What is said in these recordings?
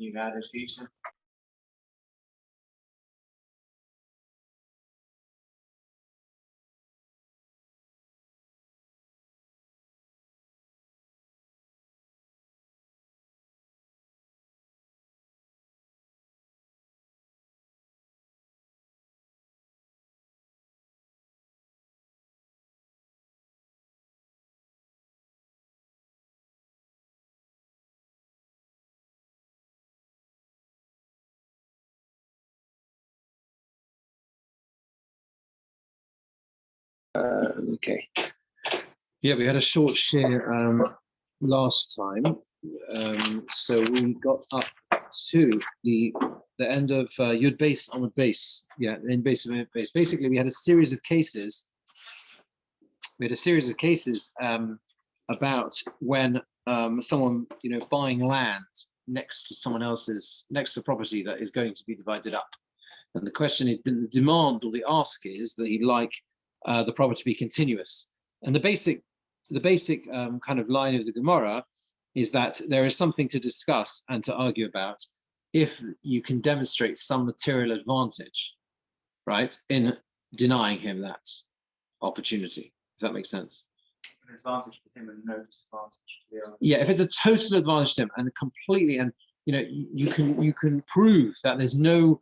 You got it, Jason. Okay. Yeah, we had a short share last time, so we got up to the end of Yud base Amud base. Yeah, in base of Amud base. Basically, we had a series of cases. About when someone, buying land next to property that is going to be divided up, and the question is, the demand or the ask is that he'd like the property to be continuous. And the basic kind of line of the Gemora is that there is something to discuss and to argue about if you can demonstrate some material advantage, right, in denying him that opportunity, if that makes sense. An advantage to him and no disadvantage to the other. Yeah, if it's a total advantage to him and completely, and you can prove that there's no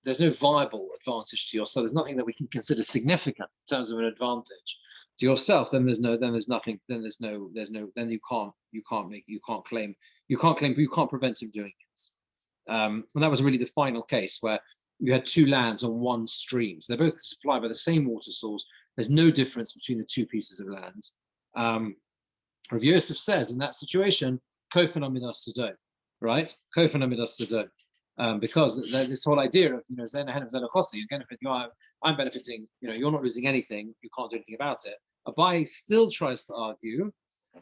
there's no viable advantage to yourself. There's nothing that we can consider significant in terms of an advantage to yourself. Then you can't prevent him doing it. And that was really the final case where you had two lands on one stream. So they're both supplied by the same water source. There's no difference between the two pieces of land. Rav Yosef says in that situation, Kofen Amidas Sado, right? Kofen Amidas Sado. Because this whole idea of I'm benefiting, you're not losing anything, you can't do anything about it. Abai still tries to argue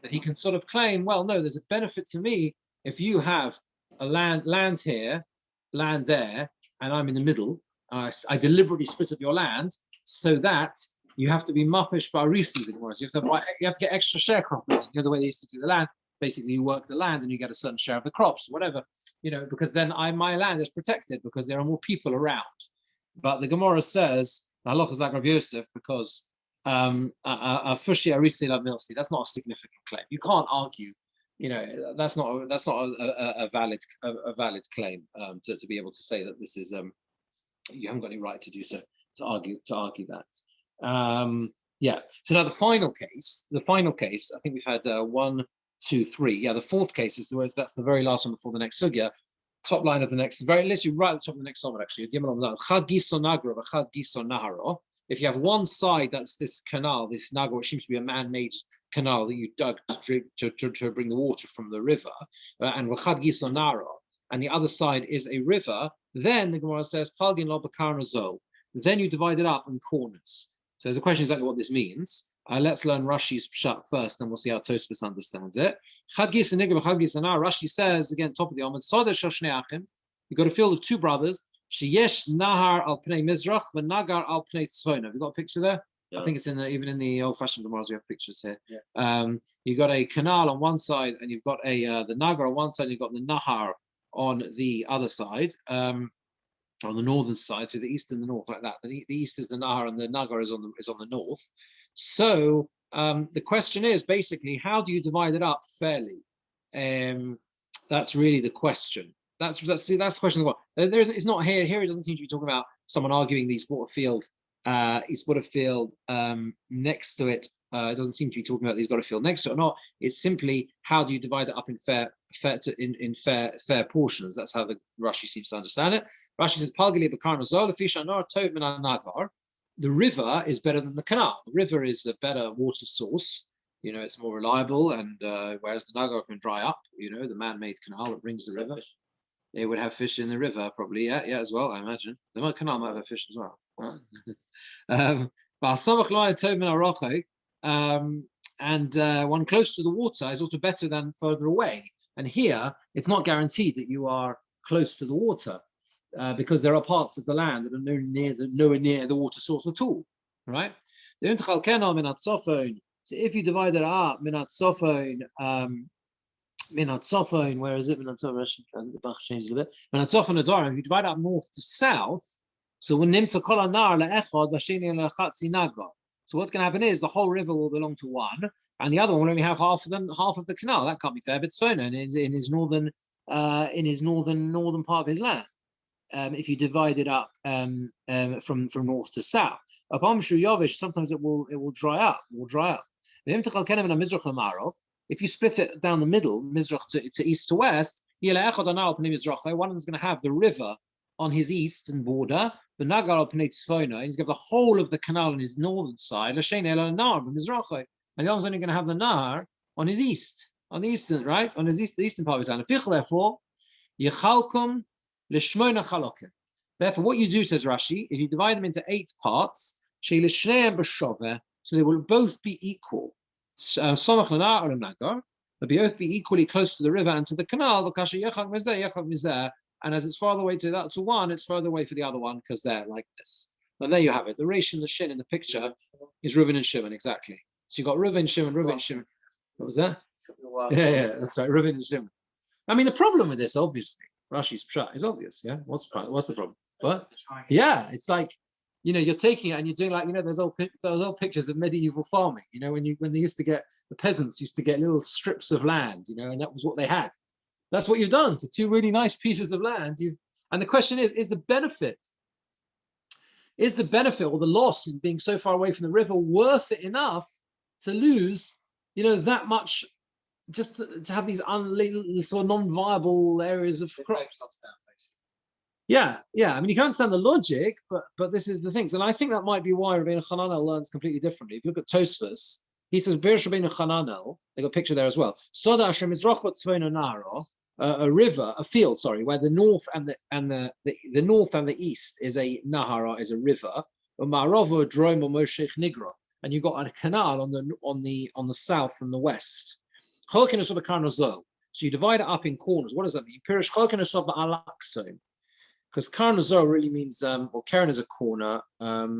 that he can sort of claim, well, no, there's a benefit to me if you have a land here, land there, and I'm in the middle. I deliberately split up your land so that you have to be mapish barisi. You have to get extra sharecroppers. The way they used to do the land. Basically, you work the land and you get a certain share of the crops, whatever, because then my land is protected because there are more people around. But the Gemora says, halach is like Rav Yosef, because fushi arisi la milsi. That's not a significant claim. You can't argue. That's not a valid claim to be able to say that this is you haven't got any right to do so, to argue that. Yeah. So now the final case. I think we've had 1, 2, 3. Yeah, the fourth case is that's the very last one before the next sugya. Top line of the next, literally right at the top of the next summit, actually. If you have one side that's this canal, this nagar, which seems to be a man-made canal that you dug to bring the water from the river, and the other side is a river, then the Gemara says, Palgin lo b'karnazol. Then you divide it up in corners. So there's a question exactly what this means. Let's learn Rashi's pshat first, and we'll see how Tosfos understands it. Rashi says, again, top of the Amud, you've got a field of two brothers. Sheyesh nahar al pnei mizrach, v'nagar al pnei tzvona. Have you got a picture there? Yeah. I think it's even in the old-fashioned Gemaras we have pictures here. Yeah. You've got a canal on one side, and you've got the nagar on one side, and you've got the nahar on the other side. On the northern side, so the east and the north, like that. The east is the Nahar and the Nagar is on the north. So the question is basically, how do you divide it up fairly? That's really the question. That's the question. It's not here. Here it doesn't seem to be talking about someone arguing that he's bought a field next to it. It doesn't seem to be talking about that he's got a field next to it or not. It's simply how do you divide it up in fair portions. That's how the Rashi seems to understand it. Rashi says, the river is better than the canal. The river is a better water source. It's more reliable, and whereas the Nagar can dry up, the man-made canal that brings the river. They would have fish in the river, probably, yeah, as well, I imagine. The canal might have fish as well. And one close to the water is also better than further away. And here, it's not guaranteed that you are close to the water, because there are parts of the land that are nowhere near the water source at all, right? So if you divide it up, minat sofon, Min Hatzofon, where is it? Min Hatzofon, the Bach changed a little bit. Min Hatzofon Adoram, if you divide up north to south, so when Nimsa Kol Anar Le'echad, Vashini Le'chatzi Naga. So what's going to happen is the whole river will belong to one, and the other one will only have half of the canal. That can't be fair, but it's Tzfona in his northern part of his land. If you divide it up from north to south. Upon Shu Yovish, sometimes it will dry up. If you split it down the middle, Mizrach to east to west, one of them's going to have the river on his eastern border, the Nagar al Pnei Tzfona, and he's going to have the whole of the canal on his northern side, and the other one's only going to have the Nahar on his east, on the eastern, right? On his the eastern part of his land. Therefore, Yechalkum l'shmona chalokim. Therefore, what you do, says Rashi, is you divide them into 8 parts, so they will both be equal. They'll both be equally close to the river and to the canal, and as it's farther away to one, it's further away for the other one because they're like this. And there you have it. The Reish and the Shin in the picture is Reuven and Shimon, exactly. So you've got Reuven, Shimon, Reuven, Shimon. What was that? Yeah, that's right. Reuven and Shimon. I mean, the problem with this, obviously, Rashi's pshat is obvious. Yeah, what's the problem? What? Yeah, it's like, you're taking it and you're doing like, those old pictures of medieval farming. When they used to get, the peasants used to get little strips of land, and that was what they had. That's what you've done to 2 really nice pieces of land. And the question is the benefit or the loss in being so far away from the river worth it enough to lose, that much, just to have these sort of non-viable areas of crops? Yeah. I mean, you can understand the logic, but this is the things, and I think that might be why Rabbeinu Hananel learns completely differently. If you look at Tosfos, he says, "Beresh Rabbeinu Hananel." They got a picture there as well. Soda Asher Mizrachot Tzvona Naro, a field, where the north and the north and the east is a nahara, is a river. Ma'aravo Dromo Moshech Nigra, and you got a canal on the south and the west. Cholkin is of a karnozol. So you divide it up in corners. What does that mean? Pirish Cholkin is of alakson. Because karnozol really means, Karen is a corner. What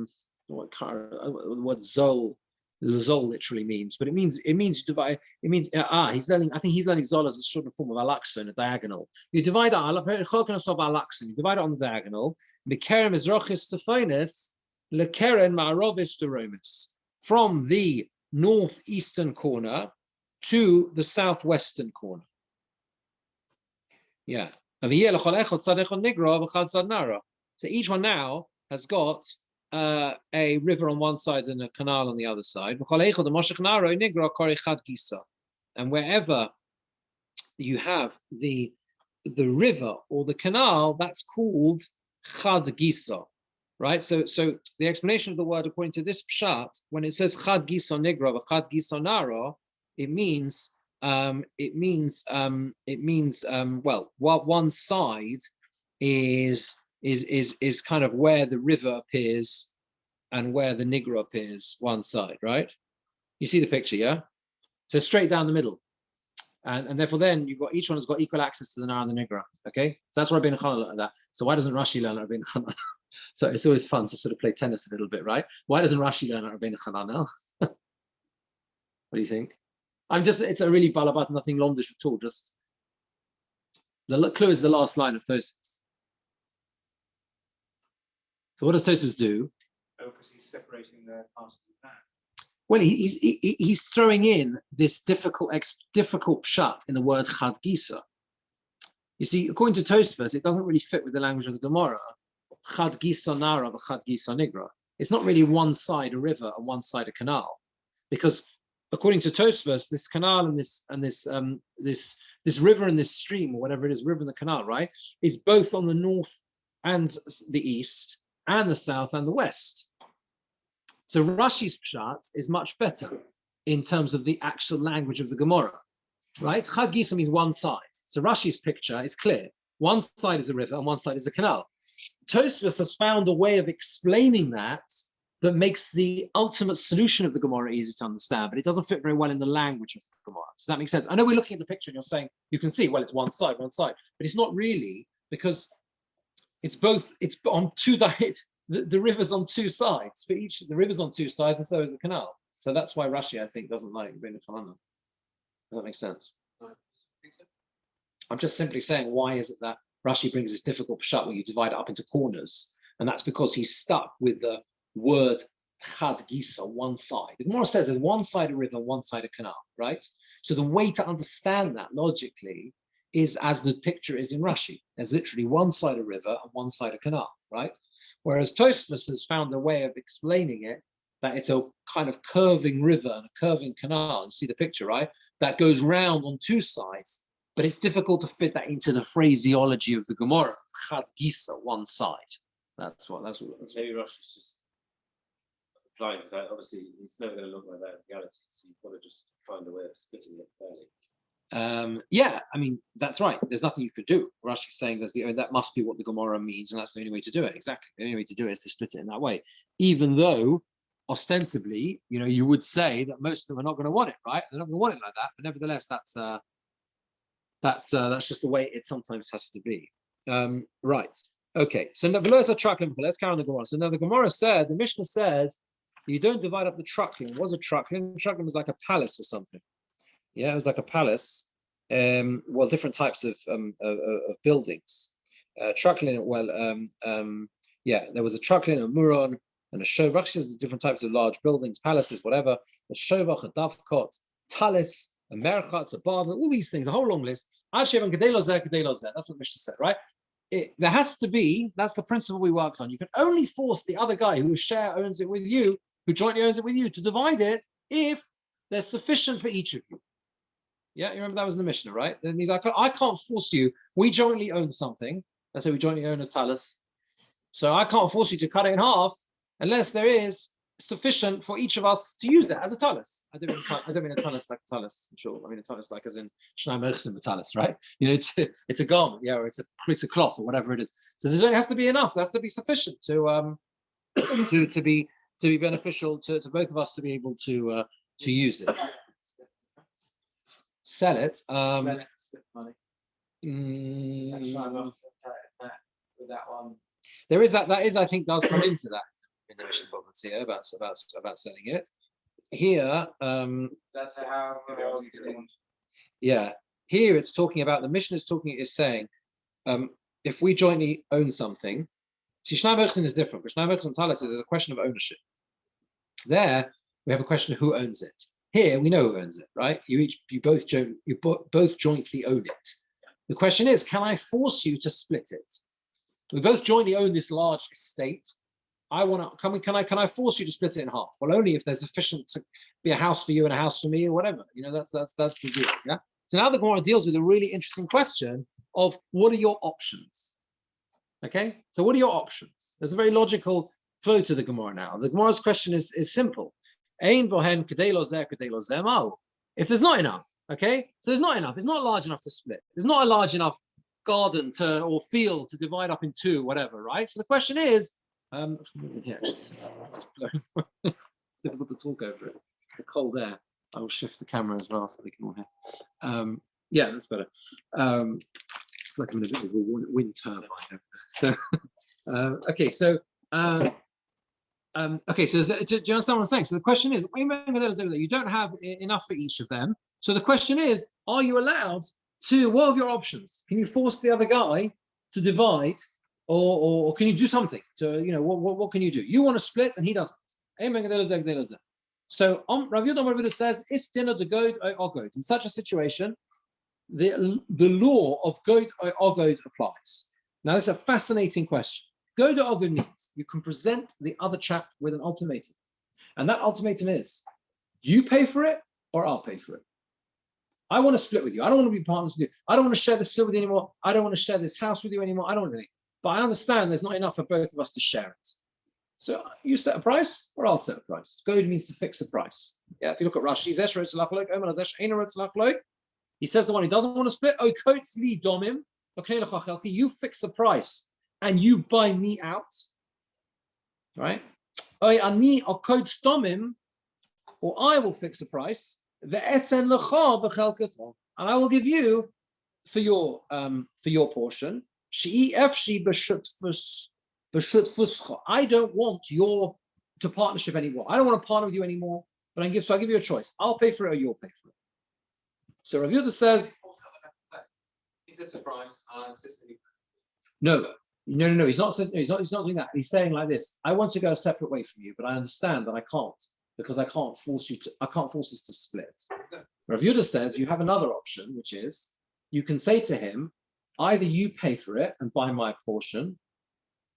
zol literally means, but it means divide. It means he's learning. I think he's learning zol as a sort of form of alakson, a diagonal. You divide it on the diagonal. Mikeren mizrachis tefenis lekeren ma'arobis deromis, from the northeastern corner to the southwestern corner. Yeah. So each one now has got a river on one side and a canal on the other side. And wherever you have the river or the canal, that's called chad gisa, right? So the explanation of the word according to this pshat, when it says chad gisa nigra v'chad gisa nara, it means one side is kind of where the river appears and where the nigra appears, one side, right? You see the picture, yeah? So straight down the middle. And therefore then you've got, each one has got equal access to the Nar and the Nigra, okay? So that's why Rabbeinu Chananel learned that. So why doesn't Rashi learn Rabbeinu Chananel? So it's always fun to sort of play tennis a little bit, right? Why doesn't Rashi learn Rabbeinu Chananel? What do you think? It's a really balabat, nothing londish at all. Just the clue is the last line of Tosfos. So what does Tosfos do? Oh, because he's separating the parts of the land. Well, he's throwing in this difficult pshat in the word chad gisa. You see, according to Tosfos, it doesn't really fit with the language of the Gemora. Chad gisa nara, chad gisa nigra. It's not really one side a river and one side a canal, because according to Tosfos, this canal and this river and this stream, or whatever it is, river and the canal, right, is both on the north and the east and the south and the west. So Rashi's pshat is much better in terms of the actual language of the Gemora, right? Chad Gisa means one side. So Rashi's picture is clear. One side is a river and one side is a canal. Tosfos has found a way of explaining that makes the ultimate solution of the Gemara easy to understand, but it doesn't fit very well in the language of the Gemara. Does that make sense? I know we're looking at the picture and you're saying, you can see, well, it's one side, but it's not really, because it's both, it's on two, the river's on two sides. For each, the river's on two sides, and so is the canal. So that's why Rashi, I think, doesn't like Rabbeinu Chananel. Does that make sense? I'm just simply saying, why is it that Rashi brings this difficult pshat where you divide it up into corners? And that's because he's stuck with the word chad gisa, one side. The Gemora says there's one side a river, one side a canal, right? So the way to understand that logically is as the picture is in Rashi. There's literally one side a river and one side a canal, right? Whereas Tosfos has found a way of explaining it that it's a kind of curving river and a curving canal. You see the picture, right? That goes round on two sides, but it's difficult to fit that into the phraseology of the Gemora. Chad gisa, one side. That's what. Maybe Rashi's just applying to that. Obviously, it's never going to look like that in reality. So you've got to just find a way of splitting it fairly. Yeah, I mean, that's right. There's nothing you could do. Rashi's saying that must be what the Gemara means, and that's the only way to do it. Exactly. The only way to do it is to split it in that way. Even though, ostensibly, you would say that most of them are not going to want it, right? They're not going to want it like that. But nevertheless, that's just the way it sometimes has to be. Right. Okay. So now, let's carry on the Gemara. So now the Gemara said, the Mishnah says, you don't divide up the truckling. What's a truckling? Truckling was like a palace or something. Yeah, it was like a palace. Well, different types of buildings. Truckling. There was a truckling, a muron, and a shovach. There's different types of large buildings, palaces, whatever. A shovach, a davkot, talis, a merchatz, a bar, all these things, a whole long list. That's what Mishnah said, right? There has to be, that's the principle we worked on. You can only force the other guy who owns it with you, who jointly owns it with you, to divide it if there's sufficient for each of you. Yeah, you remember that was in the Mishnah, right? That means I can't force you. We jointly own something. Let's say we jointly own a talus. So I can't force you to cut it in half unless there is sufficient for each of us to use it as a talus. I don't mean a talus like a talus, I'm sure. I mean a talus like as in Shnai Merchim talus, right? It's a garment, yeah, or it's a cloth or whatever it is. So there only has to be enough. There has to be sufficient to be beneficial to both of us to be able to use it. Sell it. Split money. With that one. There is that I think does come into that in the Mishnah Bob's here about selling it. Here, That's how. Yeah, here it's talking about the Mishnah is saying if we jointly own something. See, Shnai Merchim is different. But Shnai Merchim Talis is a question of ownership. There we have a question of who owns it. Here we know who owns it, right? You both jointly own it. The question is, can I force you to split it? We both jointly own this large estate. Can I force you to split it in half? Well, only if there's sufficient to be a house for you and a house for me or whatever. That's the deal. Yeah. So now the Gemara deals with a really interesting question of what are your options? Okay. So what are your options? There's a very logical flow to the Gemara now. The Gemara's question is simple. If there's not enough, okay, so there's not enough. It's not large enough to split. There's not a large enough garden or field to divide up in two, whatever, right? So the question is, here actually, it's blowing. Difficult to talk over it. The cold air. I will shift the camera as well so we can all hear. Yeah, that's better. Like I'm in a bit of a wind turbine. So, okay, so. Okay, so do you understand what I'm saying? So the question is, you don't have enough for each of them. So the question is, are you allowed to, what are your options? Can you force the other guy to divide or can you do something? So, what can you do? You want to split and he doesn't. So Rav Birnbaum says, it's dinner the goat or goat. In such a situation, the law of goat or goat applies. Now, this is a fascinating question. Go to Ogud means you can present the other chap with an ultimatum. And that ultimatum is, you pay for it or I'll pay for it. I want to split with you. I don't want to be partners with you. I don't want to share this field with you anymore. I don't want to share this house with you anymore. I don't want anything. But I understand there's not enough for both of us to share it. So you set a price or I'll set a price. Goad means to fix a price. Yeah, if you look at Rashi, he says the one who doesn't want to split, you fix a price. And you buy me out, right? Or I will fix a price, and I will give you for your portion. I don't want your partnership anymore. I don't want to partner with you anymore. But I'll give you a choice. I'll pay for it, or you'll pay for it. So Rav Yehuda says, He said surprise. Insisted. No. He's not. He's not doing that. He's saying like this: I want to go a separate way from you, but I understand that I can't because I can't force you to. I can't force us to split. Rav Yehuda says you have another option, which is you can say to him, either you pay for it and buy my portion,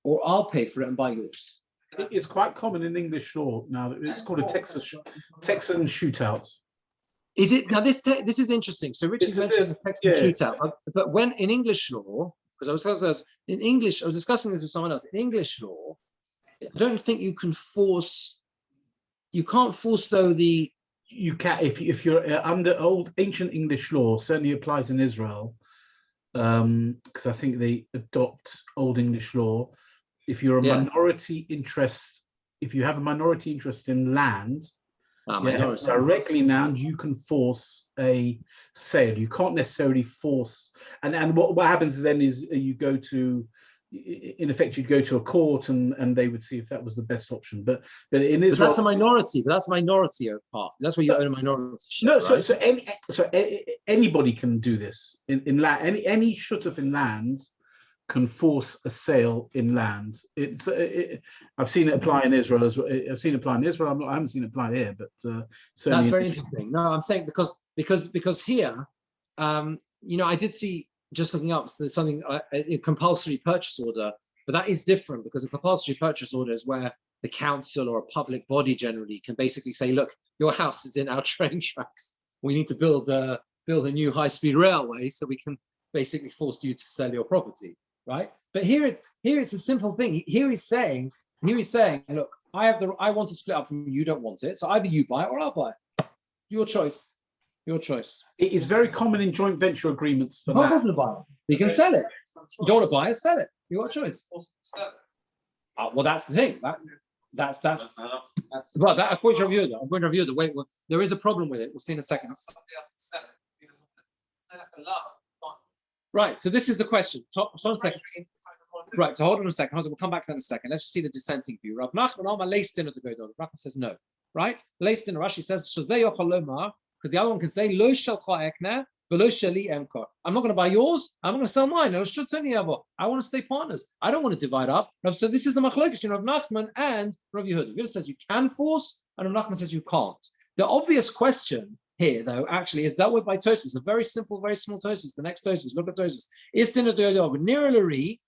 or I'll pay for it and buy yours. It's quite common in English law now. It's called a Texan shootout. Is it now? This is interesting. So Richie's mentioned the Texan shootout, but when in English law, because I was discussing this with someone else. In English law, I don't think you can force. You can't force though the. You can if you're under old ancient English law. Certainly applies in Israel, because I think they adopt old English law. If you're a minority interest, if you have a minority interest in land, directly now, you can force a sale. You can't necessarily force, and what happens then is you go to, in effect, you'd go to a court and they would see if that was the best option. But in Israel, but that's a minority. But that's a minority part. That's where you own a minority. No, right? so anybody can do this in land. Any shutuf in land can force a sale in land. I've seen it apply in Israel as well. I've seen it apply in Israel. I haven't seen it apply here, but that's very interesting. No, I'm saying because here, I did see, just looking up, so there's something a compulsory purchase order, but that is different because a compulsory purchase order is where the council or a public body generally can basically say, look, your house is in our train tracks. We need to build a new high-speed railway, so we can basically force you to sell your property. Right, but here it's a simple thing. Here he's saying, look, I want to split up from you. You don't want it, so either you buy it or I'll buy it. Your choice. It is very common in joint venture agreements for that. that. Buy it. You can sell it. You don't want to buy it, sell it. You got a choice. Well, that's the thing. That's well, that according to review. I'm going to review the way. There is a problem with it. We'll see in a second. Right, so this is the question. So one second. Right, so hold on a second. We'll come back to that in a second. Let's just see the dissenting view. Rav Nachman says no. Right? Leistin, Rashi says, because the other one can say, I'm not going to buy yours. I'm going to sell mine. I want to stay partners. I don't want to divide up. So this is the machlokes between Rav Nachman and Rav Yehuda. Yehuda says you can force, and Rav Nachman says you can't. The obvious question here, though, actually is dealt with by Toras. A very simple, very small Toras. The next Toras, look at Toras. Istin adoyog nirelari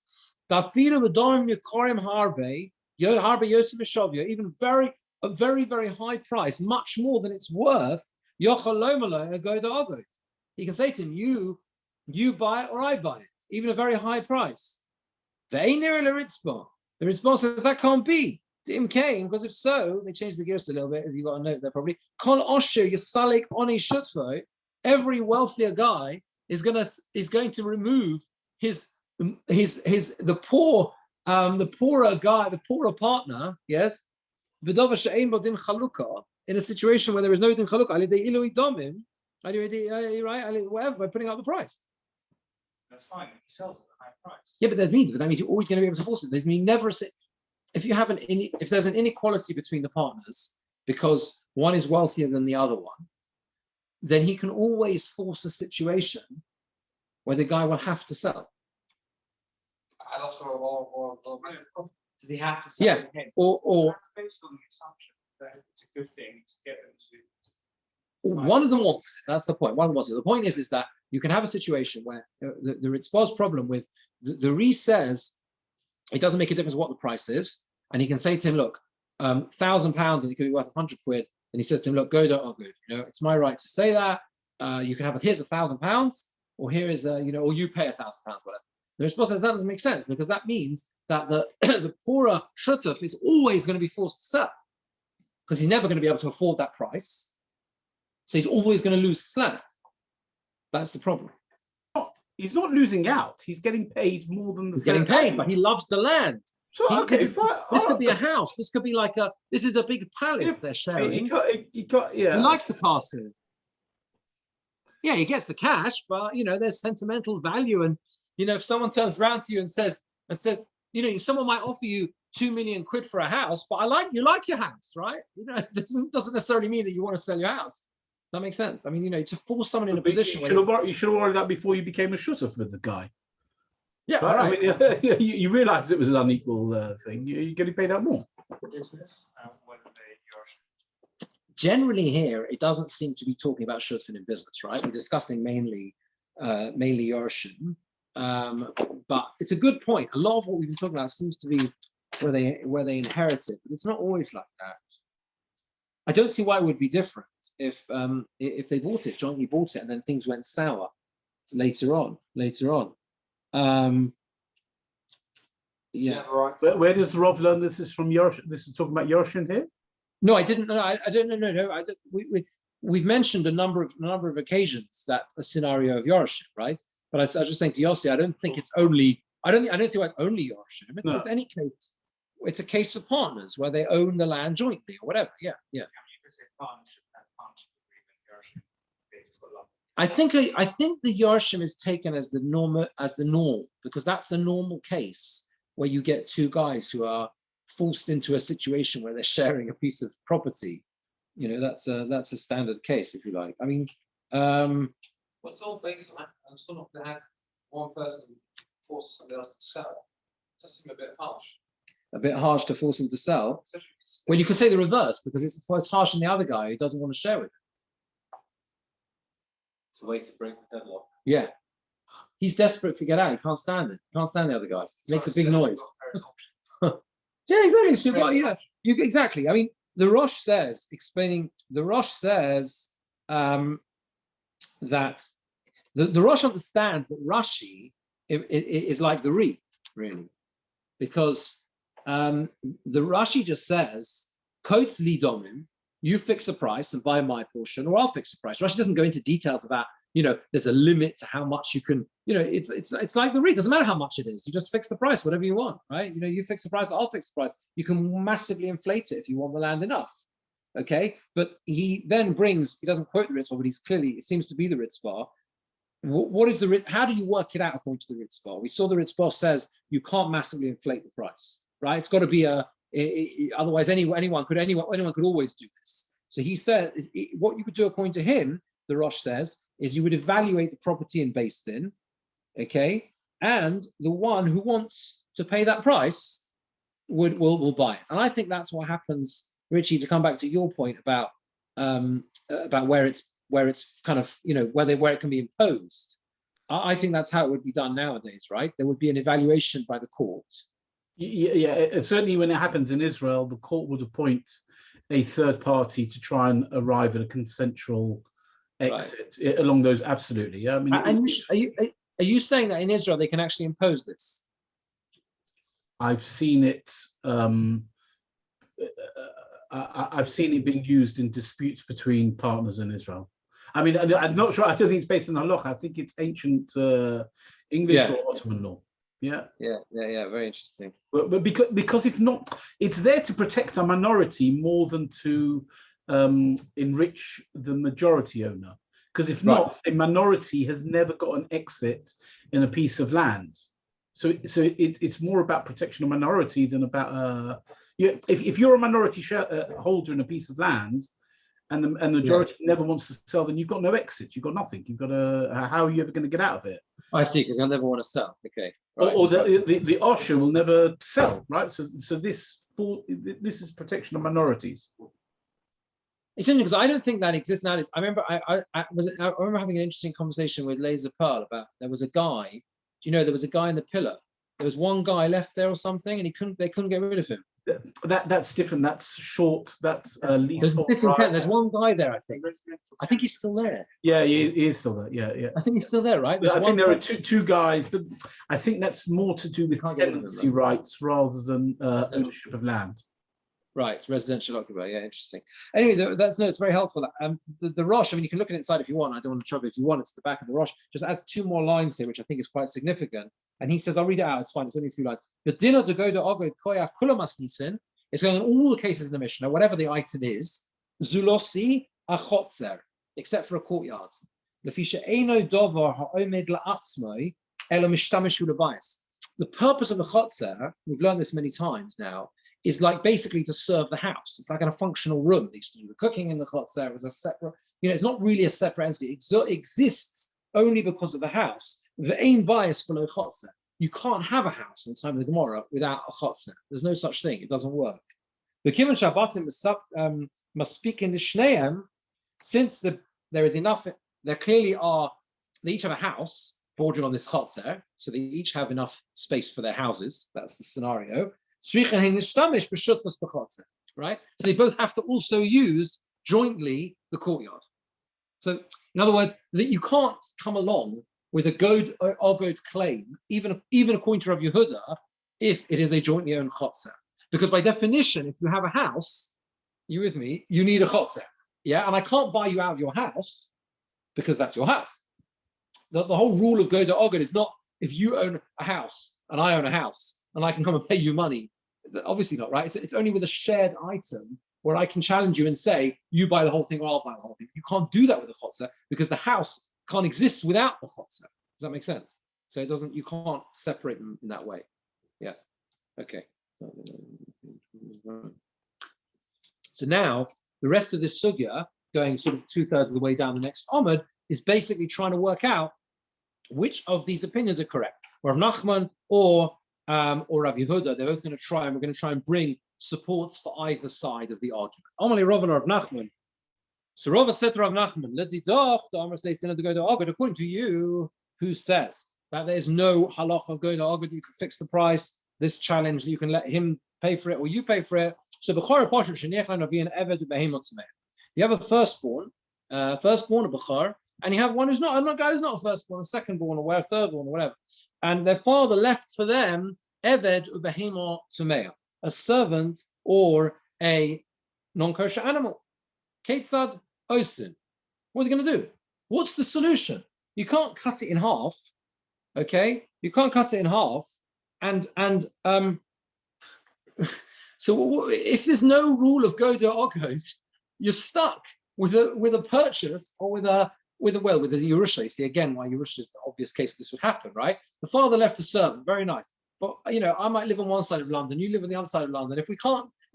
dafilu v'dorim yikorim harbe yosef mishavia. Even a very, very high price, much more than it's worth. Yochalomalo agoda agod. He can say to him, you buy it or I buy it, even a very high price. The Ritzbah says that can't be. Im came, because if so, they changed the gears a little bit. If you got a note there, probably. Kol osher yisalik oni shutfo. Every wealthier guy is going to remove the poorer guy, the poorer partner. Yes, b'davar she'ein bo din chalukah, in a situation where there is no din chalukah. Alidei ilui domim, right? Whatever, by putting up the price. That's fine. He sells at a high price. Yeah, but that means you're always going to be able to force it. That means never say. If there's an inequality between the partners because one is wealthier than the other one, then he can always force a situation where the guy will have to sell. And also, or does he have to sell? Yeah, or based on the assumption that it's a good thing to get them to. One of them wants it. That's the point. One wants it. The point is that you can have a situation where the Ritzbah's problem with the Re says it doesn't make a difference what the price is, and he can say to him, look, £1,000 and it could be worth 100 quid. And he says to him, look, go, don't argue. It's my right to say that. You can have here's £1,000, or here is or you pay £1,000, whatever. The response says that doesn't make sense because that means that the poorer shutuf is always going to be forced to sell because he's never going to be able to afford that price. So he's always going to lose slack. That's the problem. He's not losing out. He's getting paid more than the. He's getting paid, but he loves the land. So, this could be a house. This could be like this is a big palace they're sharing. He likes the castle. Yeah, he gets the cash, but there's sentimental value. And if someone turns around to you and says, someone might offer you 2 million quid for a house, but you like your house, right? It doesn't necessarily mean that you want to sell your house. that make sense? I mean, to force someone in a But position where you should have worried that before you became a shutuf with the guy. yeah, Right? right. I mean, you realised it was an unequal thing. You're getting paid out more. business and whether they are. Generally here, it doesn't seem to be talking about shutfin in business, right? We're discussing mainly Yorshim. But it's a good point. A lot of what we've been talking about seems to be where they inherit it, but it's not always like that. I don't see why it would be different if they jointly bought it, and then things went sour later on. Yeah. Where does Rob learn this is from? This is talking about Yorshim here. No, I didn't. No, I don't know. No, we've mentioned a number of occasions that a scenario of Yorshim, right? But I was just saying to Yossi, I don't think it's only. I don't think it's only Yorshim. It's any case. It's a case of partners where they own the land jointly or whatever. Yeah. You could say partnership and partnership agreement, Yorshim. I think the Yorshim is taken as the norm because that's a normal case where you get two guys who are forced into a situation where they're sharing a piece of property. That's a standard case, if you like. I mean, what's all based on? I'm still not going to have one person force somebody else to sell. That seems a bit harsh. A bit harsh to force him to sell. Well, you could say the reverse because it's harsh on the other guy who doesn't want to share with him. It's a way to break the deadlock. Yeah. He's desperate to get out. He can't stand it. Can't stand the other guy. Makes a big noise. Yeah, exactly. So, well, yeah, exactly. I mean, the Rosh says that the Rosh understands that Rashi is like the Re, really, because the Rashi just says, "Kotes li domim," you fix a price and buy my portion, or I'll fix a price. Rashi doesn't go into details about, there's a limit to how much you can, it's like the Re. It doesn't matter how much it is. You just fix the price, whatever you want, right? You fix the price, I'll fix the price. You can massively inflate it if you want the land enough. Okay, but he then he doesn't quote the Ritzvah, but it seems to be the Ritzvah. What is the, how do you work it out according to the Ritzvah? We saw the Ritzvah says you can't massively inflate the price, right? It's got to be otherwise anyone could always do this. So he said, what you would do according to him, the Rosh says, is you would evaluate the property in Beis Din, okay? And the one who wants to pay that price will buy it. And I think that's what happens, Richie, to come back to your point about where it's kind of, where it can be imposed. I think that's how it would be done nowadays, right? There would be an evaluation by the court. Yeah, certainly when it happens in Israel, the court would appoint a third party to try and arrive at a consensual exit along those. Absolutely, yeah. I mean, are you saying that in Israel they can actually impose this? I've seen it. I've seen it being used in disputes between partners in Israel. I mean, I'm not sure. I don't think it's based on halakha. I think it's ancient English or Ottoman law. Yeah. Very interesting. But because if not, it's there to protect a minority more than to enrich the majority owner. Because if not, a minority has never got an exit in a piece of land. So it's more about protection of minority than about if you're a minority holder in a piece of land, and the majority never wants to sell, then you've got no exit. You've got nothing. You've got how are you ever going to get out of it? I see, because they'll never want to sell. Okay. Right. Or the Osher will never sell, right? So this is protection of minorities. It's interesting because I don't think that exists now. I remember I remember having an interesting conversation with Laser Pearl about there was a guy. There was a guy in the pillar. There was one guy left there or something, and they couldn't get rid of him. That's different. That's short. That's leasehold. There's one guy there. I think he's still there. Yeah, he is still there. Yeah. I think he's still there, right? I think there are two guys, but I think that's more to do with tenancy rights rather than ownership of land. Right, residential occupier. Yeah, interesting. Anyway, it's very helpful. The Rosh, I mean, you can look at it inside if you want. I don't want to trouble if you want. It's the back of the Rosh. Just adds two more lines here, which I think is quite significant. And he says, I'll read it out. It's fine. It's only a few lines. It's going on all the cases in the Mishnah, whatever the item is. Zulosi achotzer, except for a courtyard. The purpose of a chotzer, we've learned this many times now, is like basically to serve the house. It's like in a functional room. They used to do the cooking in the chotzer. It was a separate, it's not really a separate entity. It exists only because of the house. The aim bias below chotzer. You can't have a house in the time of the Gemora without a chotzer. There's no such thing. It doesn't work. The given Shabbatim must speak in the Shneim, since there is enough, there clearly are, they each have a house bordering on this chotzer, so they each have enough space for their houses. That's the scenario. Right? So they both have to also use jointly the courtyard. So in other words, that you can't come along with a god claim, even according to Rav Yehuda, if it is a jointly owned chotzer. Because by definition, if you have a house, you with me, you need a chotzer. Yeah, and I can't buy you out of your house because that's your house. The whole rule of god is not if you own a house and I own a house and I can come and pay you money. Obviously not, right? It's only with a shared item where I can challenge you and say, you buy the whole thing or I'll buy the whole thing. You can't do that with a chotzer because the house can't exist without the chotzer. Does that make sense? So it doesn't, you can't separate them in that way. Yeah. Okay. So now the rest of this sugya, going sort of 2/3 of the way down the next Amud, is basically trying to work out which of these opinions are correct. Rav Nachman or Rav Yehuda, they're both going to try, and we're going to try and bring supports for either side of the argument. Amalei Rav and Rav Nachman. So Rav said to Rav Nachman, according to you, who says that there's no halacha of going to argue that you can fix the price, this challenge that you can let him pay for it or you pay for it. So you have a firstborn of Bechor, and you have one who's not a guy who's not a firstborn, a secondborn, or a thirdborn, or whatever. And their father left for them Eved ubehema tumea, a servant or a non-kosher animal. Ketzad osin. What are they going to do? What's the solution? You can't cut it in half. Okay, you can't cut it in half. And so if there's no rule of go do ogod, you're stuck with a purchase or with a Yerusha. You see again why Yerusha is the obvious case this would happen, right? The father left a servant, very nice. But I might live on one side of London, you live on the other side of London. If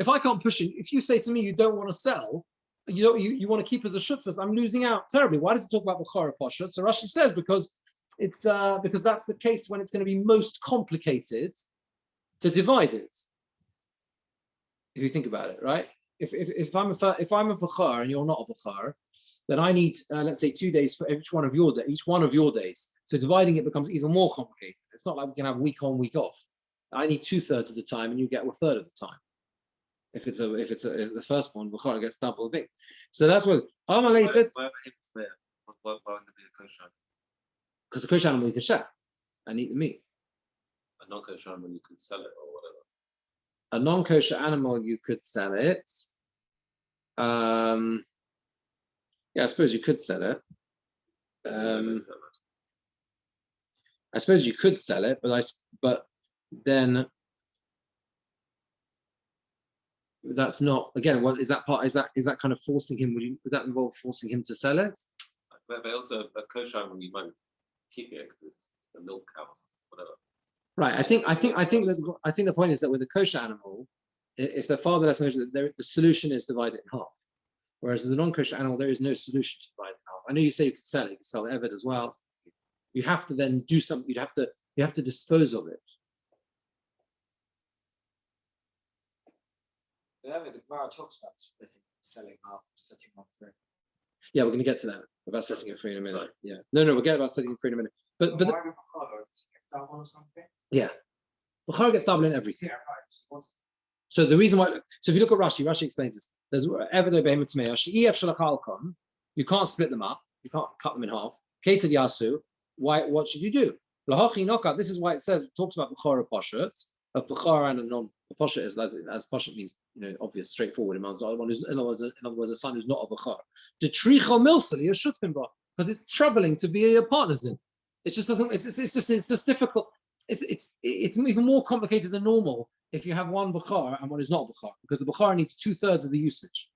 I can't push it, if you say to me you don't want to sell, you want to keep as a shutfus, I'm losing out terribly. Why does it talk about Bechora Poshet? So Rashi says because that's the case when it's going to be most complicated to divide it. If you think about it, right? If I'm a Bechor and you're not a Bechor, then I need let's say 2 days for each one of your days. So dividing it becomes even more complicated. It's not like we can have week on, week off. I need 2/3 of the time, and you get 1/3 of the time. If the first one, Bechor gets double the thing. So that's what Amalei said. Why wouldn't it be a kosher? Because the kosher animal you can chef and eat the meat. A non-kosher animal you could sell it or whatever. A non-kosher animal you could sell it. Yeah, I suppose you could sell it. I suppose you could sell it, but then that's not, again, what is that part? Is that kind of forcing him? Would that involve forcing him to sell it? But also a kosher animal you might keep it because the milk cows, whatever. Right. I think the point is that with a kosher animal, if the father left the solution is divided in half. Whereas with a non-kosher animal, there is no solution to divide it in half. I know you say you could sell it, you could sell Eved as well. You have to then do something. You have to dispose of it. The Gemora talks about splitting, selling half, setting off free. Yeah, we're going to get to that about setting it free in a minute. Sorry. Yeah, no, we'll get about setting it free in a minute. But or something. yeah, Bechor gets double in everything. Yeah, right. So the reason why, so if you look at Rashi explains this. There's Eved Behemah Tmeah, She'ef Shalachal Kon. You can't split them up. You can't cut them in half. Ketzad Yasu. Why? What should you do? Lahachi Noka. This is why it says, it talks about Bechora Poshet, of Bechora and a non. Poshet is as Poshet means, obvious, straightforward. In other words, a son who's not a Bechor. The Trichel Milsali is Shutfinba, because it's troubling to be a partners in. It just doesn't. It's just difficult. It's even more complicated than normal if you have one Bechor and one is not Bechor, because the Bechor needs 2/3 of the usage.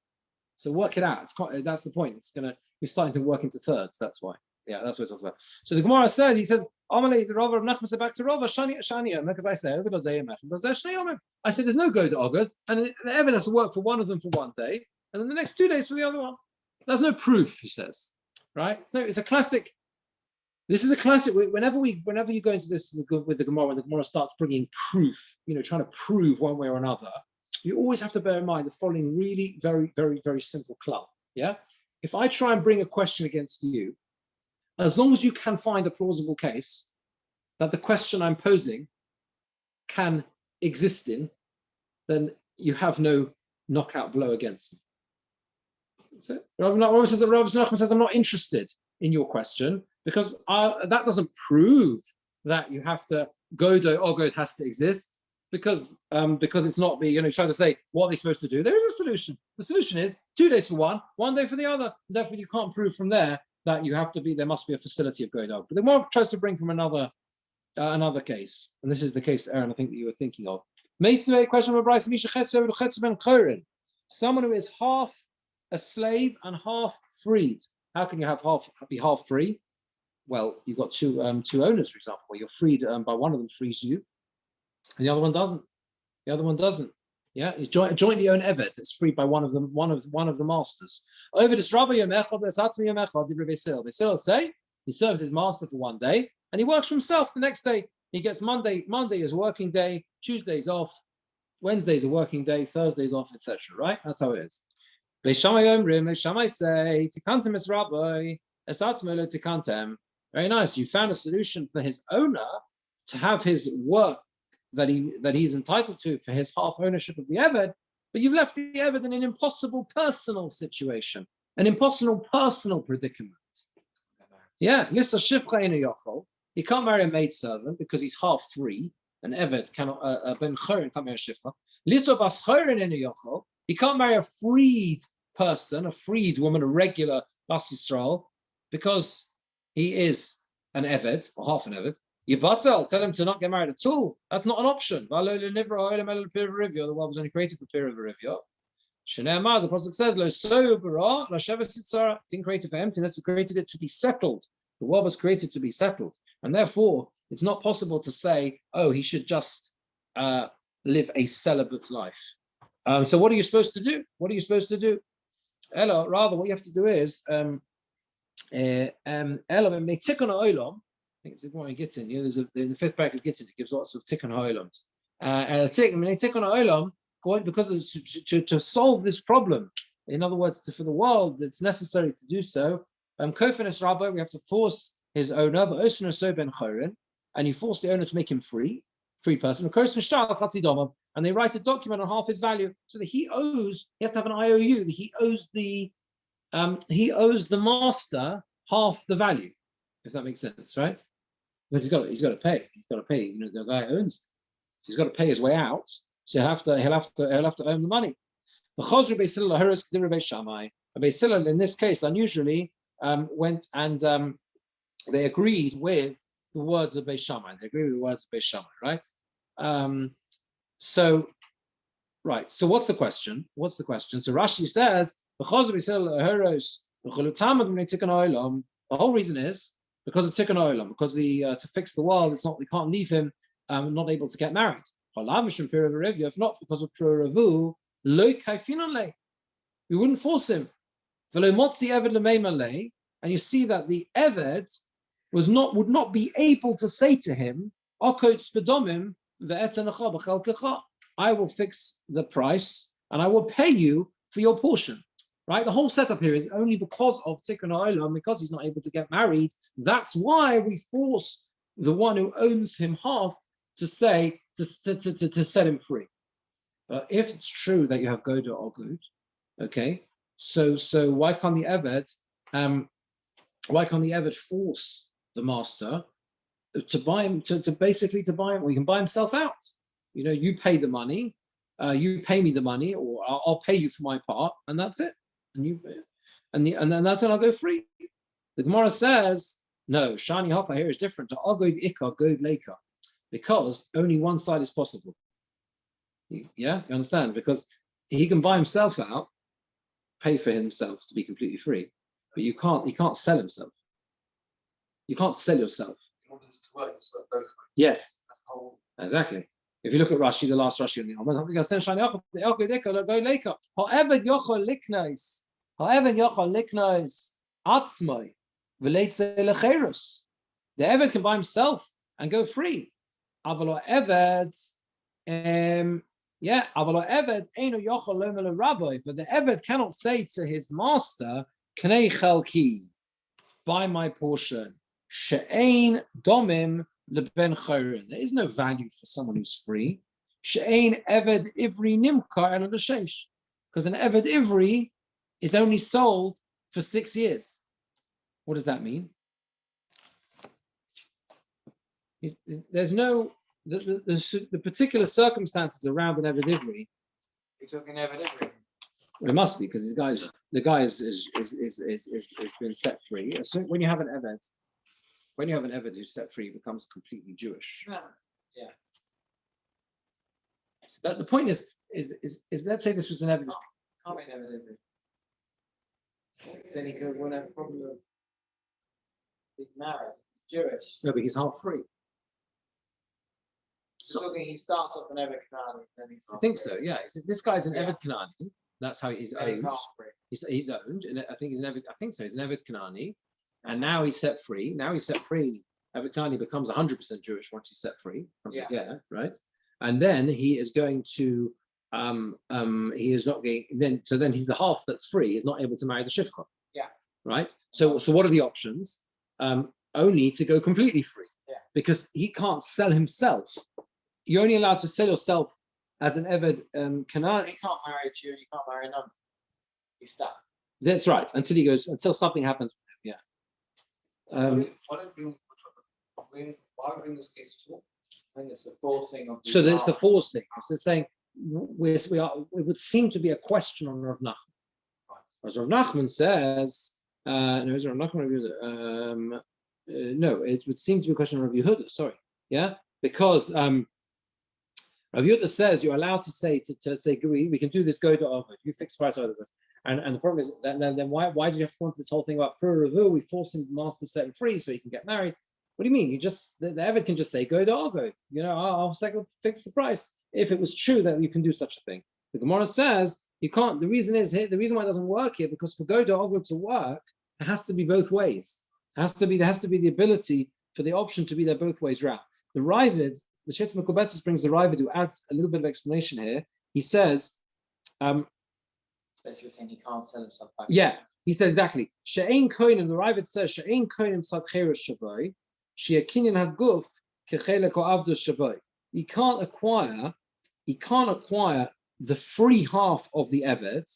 So work it out. That's the point. You're starting to work into thirds. That's why. Yeah, that's what we're talking about. So the Gemara said, he says, Amalei, the Rav of Nachman said back to Rav, Shani, because I say, I said, there's no go to Ogad, and the evidence will work for one of them for one day, and then the next 2 days for the other one. There's no proof, he says, right? So it's a classic. This is a classic. Whenever you go into this with the Gemara, when the Gemara starts bringing proof, trying to prove one way or another, you always have to bear in mind the following really very, very, very simple klal. Yeah, if I try and bring a question against you, as long as you can find a plausible case that the question I'm posing can exist in, then you have no knockout blow against me. That's it. Rabbi Nachman says, I'm not interested in your question because that doesn't prove that you have to go to Ogod has to exist because it's not me, trying to say what are they supposed to do. There is a solution. The solution is 2 days for one day for the other. Therefore, you can't prove from there that there must be a facility of going out. But the Gemara tries to bring from another case, and this is the case, Aaron, I think that you were thinking of. Question of Bryce: someone who is half a slave and half freed. How can you be half free? Well, you've got two owners, for example, where you're freed by one of them frees you, and the other one doesn't. Yeah, it's jointly owned eved. It's freed by one of them, one of the masters. Over this Rabbi Yomechad, Basil say he serves his master for 1 day and he works for himself the next day. He gets Monday is a working day, Tuesday's off, Wednesday's a working day, Thursday's off, etc. Right? That's how it is. Shammai say, Tikantem is Rabbi, Esatzmelo Tikantem. Very nice. You found a solution for his owner to have his work that he's entitled to for his half ownership of the Eved, but you've left the Eved in an impossible personal situation, an impossible personal predicament. Yeah, Lissa Shifcha Inu Yochel. He can't marry a maidservant because he's half free. An Eved cannot, Ben Chorin can't marry a Shifcha. Lissa Bas Chorin Inu Yochel. He can't marry a freed person, a freed woman, a regular Bas Yisrael, because he is an Eved, or half an Eved. Yibatel, tell him to not get married at all. That's not an option. The world was only created for Pir of Rivya. Shnei the Prophet says, Lo so bara, la sheva sitzara, didn't create it for emptiness, we created it to be settled. The world was created to be settled. And therefore, it's not possible to say, oh, he should just live a celibate life. So what are you supposed to do? Ella, rather, what you have to do is, I think it's what he gets in. There's in the fifth parak of Gittin, it gives lots of tikkun ha'olams. And tikkun ha'olam, because to solve this problem, in other words, for the world, it's necessary to do so. Kofinis Rabbi, we have to force his owner, but Osner so ben chorin, and you force the owner to make him free person. And they write a document on half his value, so that he has to have an IOU. That he owes the master half the value, if that makes sense, right? Because he's got to pay. The guy owns. He's got to pay his way out. So he'll have to earn the money. The Chosr Beis Shammai. Beis Hillel in this case unusually went and they agreed with the words of Beis Shammai. They agree with the words of Beis Shammai, right? So what's the question? So Rashi says the Chosr Beis Hillel the whole reason is because of tikkun ha'olam, because to fix the world, we can't leave him not able to get married. If not because of Puravu, we wouldn't force him. And you see that the Eved would not be able to say to him, I will fix the price and I will pay you for your portion. Right, the whole setup here is only because of tikkun ha'olam, because he's not able to get married. That's why we force the one who owns him half to say to set him free. But if it's true that you have goda or good, okay, so why can't the Eved force the master to buy him to basically buy him? Well, he can buy himself out. You pay the money, you pay me the money, or I'll pay you for my part, and that's it. And then that's it. I'll go free. The Gemara says no. Shani Hacha here is different to Agod Ikar God Leika, because only one side is possible. Yeah, you understand? Because he can buy himself out, pay for himself to be completely free, but he can't sell himself. You can't sell yourself. In order this to work, it's got both ways. Yes, That's the whole. exactly. If you look at Rashi, the last Rashi on the However, Yochel Liknois Atzmai V'Leitze Lecherus. The Eved can buy himself and go free. Avalo Eved, Avalo Eved Eino Yochel Lomel Rabbi, but the Eved cannot say to his master, Knei Chalki, buy my portion. She'ein Domim Leben Chayrin. There is no value for someone who's free. She'ein Eved Ivri Nimkar and L'Sheish, because an Eved Ivri is only sold for 6 years. What does that mean? There's no the particular circumstances around an Eved Ivri. You're talking evidently. Well, it must be because the guy is been set free. So when you have an Eved who's set free, he becomes completely Jewish. Yeah. But the point is let's say this was an Eved. Can't be an evidently. Then he wouldn't have a problem of being married. He's Jewish. No, but he's half free. So talking, he starts off an Eved Canaan, then he's. I think so. Yeah, this guy's an Yeah. Eved Kanani. That's how he's He's owned. half free. He's owned, and I think he's an Eved. I think so. He's an Eved Kanani, and now he's set free. Eved Kanani becomes 100% Jewish once he's set free. Right. And then he is going to. He is not going. Then he's the half that's free is not able to marry the shifcha. Yeah. Right. So what are the options? Only to go completely free. Yeah. Because he can't sell himself. You're only allowed to sell yourself as an Eved Kanani. He can't marry a Jew and he can't marry a nun. He's stuck. That's right. Until something happens with him. Yeah. Why don't we bring this case at all? I think it's the forcing of. So there's the forcing. So it's saying it would seem to be a question on Rav Nachman. As Rav Nachman says, no, it would seem to be a question on Rav Yehuda. Sorry, yeah, because Rav Yehuda says you're allowed to say to say we can do this go to Ovid. You fix price over this, and the problem is that then why do you have to go into this whole thing about Pura Ravu? We force him, master set him free so he can get married. What do you mean? You just the Eved can just say go to Ovid. I'll fix the price. If it was true that you can do such a thing, the Gemora says you can't. The reason why it doesn't work here because for go to Ovid to work, it has to be both ways. There has to be the ability for the option to be there both ways round. The Ravid, the Shetz Mekubetzes brings the Ravid who adds a little bit of explanation here. He says, basically saying he can't sell himself back. Yeah, he says exactly. She'ein koinim. The Ravid says she'ein koinim sadcheres shavoi she'akinyan haguf kechelek or avdus shavoi. He can't acquire the free half of the Eved,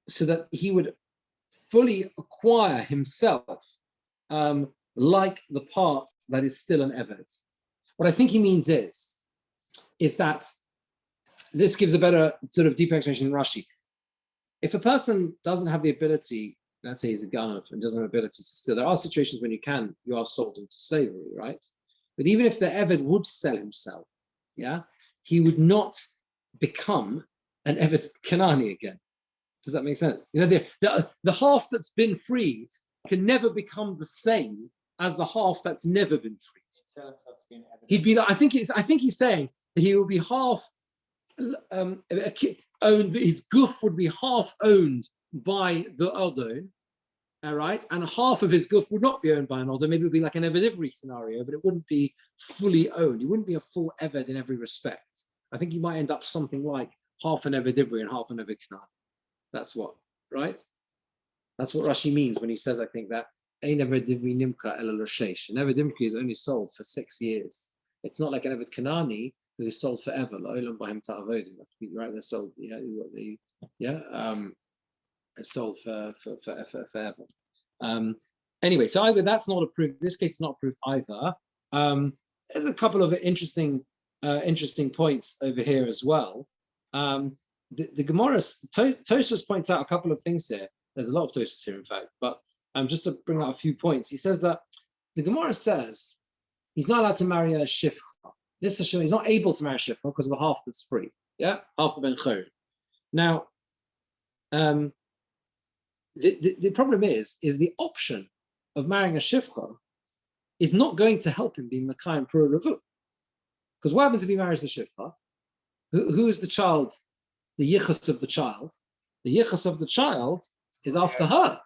so that he would fully acquire himself, like the part that is still an Eved. What I think he means is that this gives a better sort of deeper explanation in Rashi. If a person doesn't have the ability, let's say he's a Ganav and doesn't have the ability to steal, there are situations when you are sold into slavery, right? But even if the Eved would sell himself, yeah, he would not become an Eved Kanani again. Does that make sense? The half that's been freed can never become the same as the half that's never been freed. Sell himself to be an Eved. He'd be like, I think he's saying that he will be half owned. His guf would be half owned by the Adon. All right, and half of his guf would not be owned by an Adon. Maybe it would be like an Eved Ivri scenario, but it wouldn't be fully owned. He wouldn't be a full Eved in every respect. I think he might end up something like half an Eved Ivri and half an Eved Kanani. That's what, right? That's what Rashi means when he says, I think, that Ein Eved Ivri Nimka Ela L'Sheish. An Eved Ivri is only sold for 6 years. It's not like an Eved Kanani who is sold forever. Lo'olam b'hem ta'avodim. Right? They're sold. It's sold for forever. Anyway, so either that's not a proof. This case is not a proof either. There's a couple of interesting points over here as well. The Gemora, Toras points out a couple of things here. There's a lot of Toras here, in fact, but just to bring out a few points, he says that the Gemora says he's not allowed to marry a shifcha. This is showing he's not able to marry a shifcha because of the half that's free. Yeah, half the ben chor. Now, the problem is the option of marrying a shivcha is not going to help him be Mekayim Pura Revu. Because what happens if he marries the shivcha? Who is the child? The yichus of the child. The yichus of the child is after her,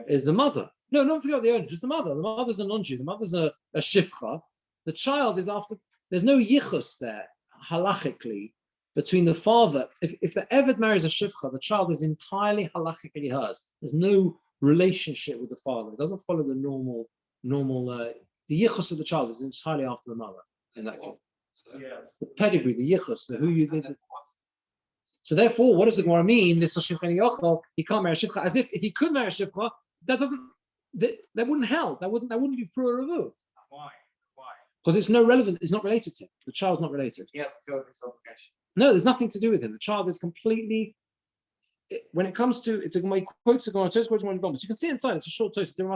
is the mother. No, don't forget the owner, just the mother. The mother's a non-Jew, the mother's a shivcha. The child is after, there's no yichus there, halachically, between the father. If the Eved marries a shivcha, the child is entirely halachically hers. There's no relationship with the father. It doesn't follow the normal, the yichus of the child is entirely after the mother in that case. Yes. The pedigree, the yichus, the who you did. So therefore, what does the Gemara mean? This shivcha yochel, he can't marry a shivcha. As if he could marry a shivcha, that wouldn't help. That wouldn't be pura revu. Why? Because it's no relevant. It's not related to him. The child's not related. He has fulfilled his obligation. No, there's nothing to do with him. The child is completely. When it comes to it's a Gemara quotes a Gemara, quotes one but you can see inside. It's a short toast. Can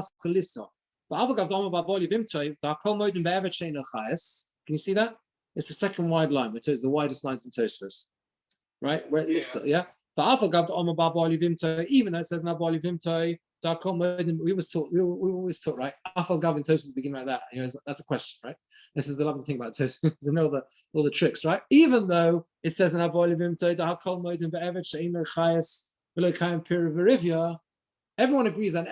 you see that? It's the second wide line, which is the widest lines in Tosfos, right? Where yeah. Even though it says Nabali Vimtoi, we always taught, right? Afal Gav in Tosfos begin like that. You know, that's a question, right? This is the lovely thing about Tosfos. You know all the tricks, right? Even though it says Nabali Vimtoi, Da'akol Moedim Be'eved She'ino Chayes V'lo Kaim Pir V'Rivya, everyone agrees that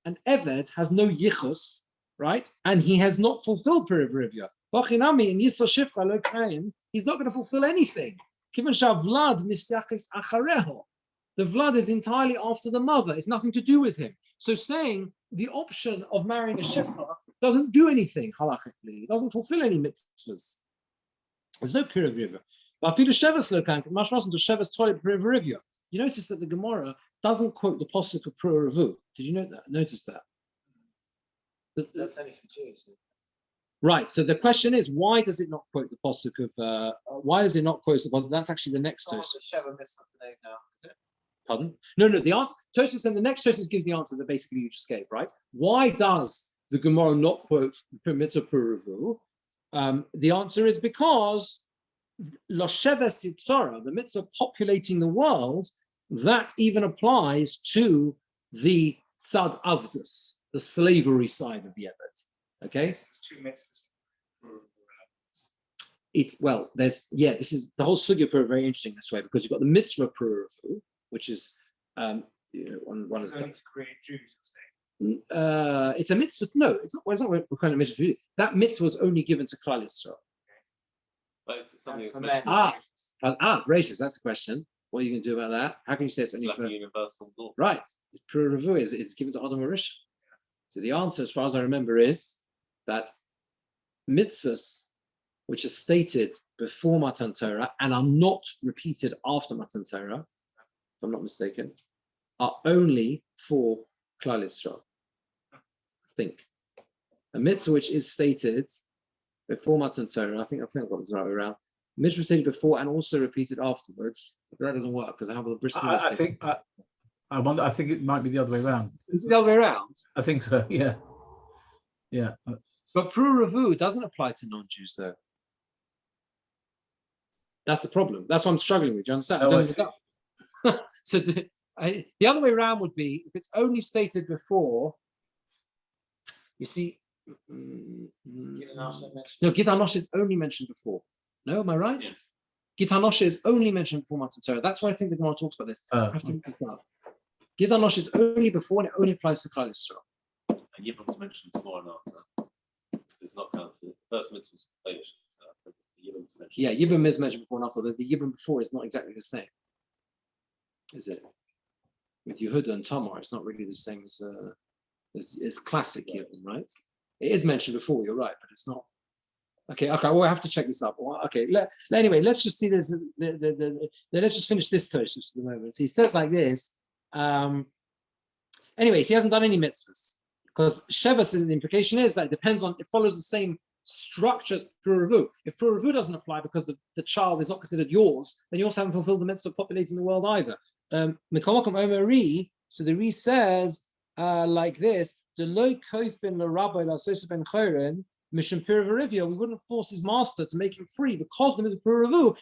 an Eved has no yichus, right? And he has not fulfilled Pir V'Rivya. V'chinami in Yisro Shifcha Lo Kaim, he's not going to fulfill anything. Given Shavlad Misyachis Achareho, the Vlad is entirely after the mother. It's nothing to do with him. So saying the option of marrying a shifra doesn't do anything halachically. It doesn't fulfill any mitzvahs. There's no pir rivya. But after Shevas lokan, much more to Shevas toilet pir rivya. You notice that the Gemara doesn't quote the pasuk of pir revu. Did you notice that? That's only for Jews. Right. So the question is, why does it not quote the pasuk of? Why does it not quote the pasuk? That's actually the next verse. Pardon? No. The answer, Tosfos, and the next Tosfos gives the answer that basically you just gave, right? Why does the Gemara not quote the mitzvah puravu? The answer is because Losheves Yitzara, the mitzvah populating the world, that even applies to the tzad avdus, the slavery side of the Eved. Okay? There's two mitzvahs. This is the whole sugya pura very interesting this way because you've got the mitzvah puravu, which is one of the to create Jews. it's a mitzvah. No, it's not. Well, it's not what kind of mitzvah. That mitzvah was only given to Klal Yisrael. But it's something that's mentioned. Gracious. That's the question. What are you going to do about that? How can you say it's only like for a universal law? right? Pura revu is given to Adam Arisha. So the answer, as far as I remember, is that mitzvahs which are stated before Matan Torah and are not repeated after Matan Torah, if I'm not mistaken, are only for Klal Yisrael. I think a mitzvah which is stated before Matan Torah, I think I've got this right way around. Mitzvah stated before and also repeated afterwards. That doesn't work because I have the Bristol. I think it might be the other way around. Is it the other way around? I think so. Yeah. But Pru Revu doesn't apply to non-Jews though. That's the problem. That's what I'm struggling with. Do you understand? So the other way around would be if it's only stated before. You see, no, Git HaNoshe is only mentioned before. No, am I right? Yes. Git HaNoshe is only mentioned before Matan Torah. That's why I think the Gemara talks about this. I have to look it up. Git HaNoshe is only before and it only applies to Klal Yisrael. And Yibam's mentioned before and after. It's not counted. First mitzvah is later. So Yibam's mentioned. Yeah, Yibam is mentioned before and after. The Yibam before is not exactly the same, is it? With Yehuda and Tamar, it's not really the same as classic Yibam, right? It is mentioned before. You're right, but it's not. Okay. Well, I have to check this up. Okay. Anyway, let's just see this. Let's just finish this Tosfos for the moment. So he says like this. Anyways, he hasn't done any mitzvahs because Shevas, the implication is that it follows the same structure as Pru Revu. If Pru Revu doesn't apply because the child is not considered yours, then you also haven't fulfilled the mitzvah of populating the world either. So the Re says like this: we wouldn't force his master to make him free because the mitzvah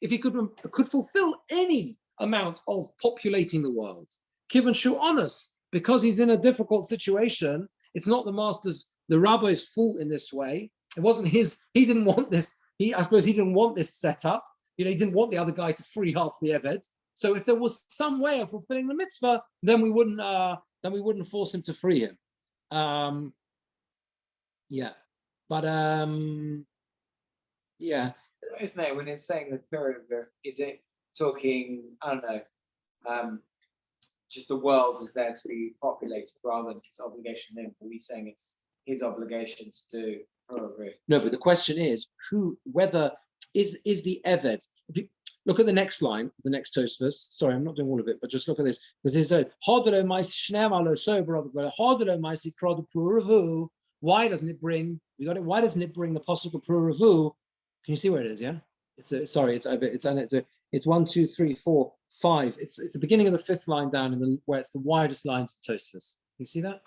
if he could fulfill any amount of populating the world. Kivan shu honest, because he's in a difficult situation. It's not the rabbi's fault in this way. It wasn't his. He didn't want this. I suppose he didn't want this setup. He didn't want the other guy to free half the eved. So if there was some way of fulfilling the mitzvah, then we wouldn't force him to free him. Isn't it, when it's saying the period, is it talking, I don't know, just the world is there to be populated rather than his obligation then? Are we saying it's his obligation to do? No, but the question is whether is the Eved. If you look at the next line, the next Tosfos. Sorry, I'm not doing all of it, but just look at this. Because it says, why doesn't it bring? We got it. Why doesn't it bring the possible Puravu? Can you see where it is? Yeah. It's 1, 2, 3, 4, 5. It's the beginning of the 5th line down where it's the widest lines of Tosfos. You see that?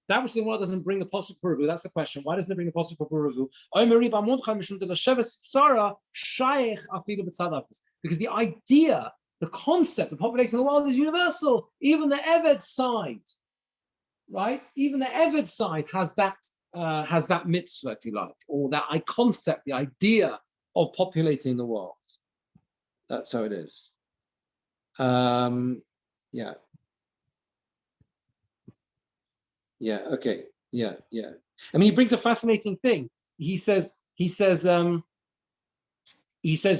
That which the one doesn't bring the possible puravu. That's the question. Why doesn't it bring the possible puravu? Because the idea, the concept of populating the world is universal. Even the Eved side, right? Even the Eved side has that mitzvah, if you like, or that concept, the idea of populating the world. That's how it is. Okay. I mean, he brings a fascinating thing. He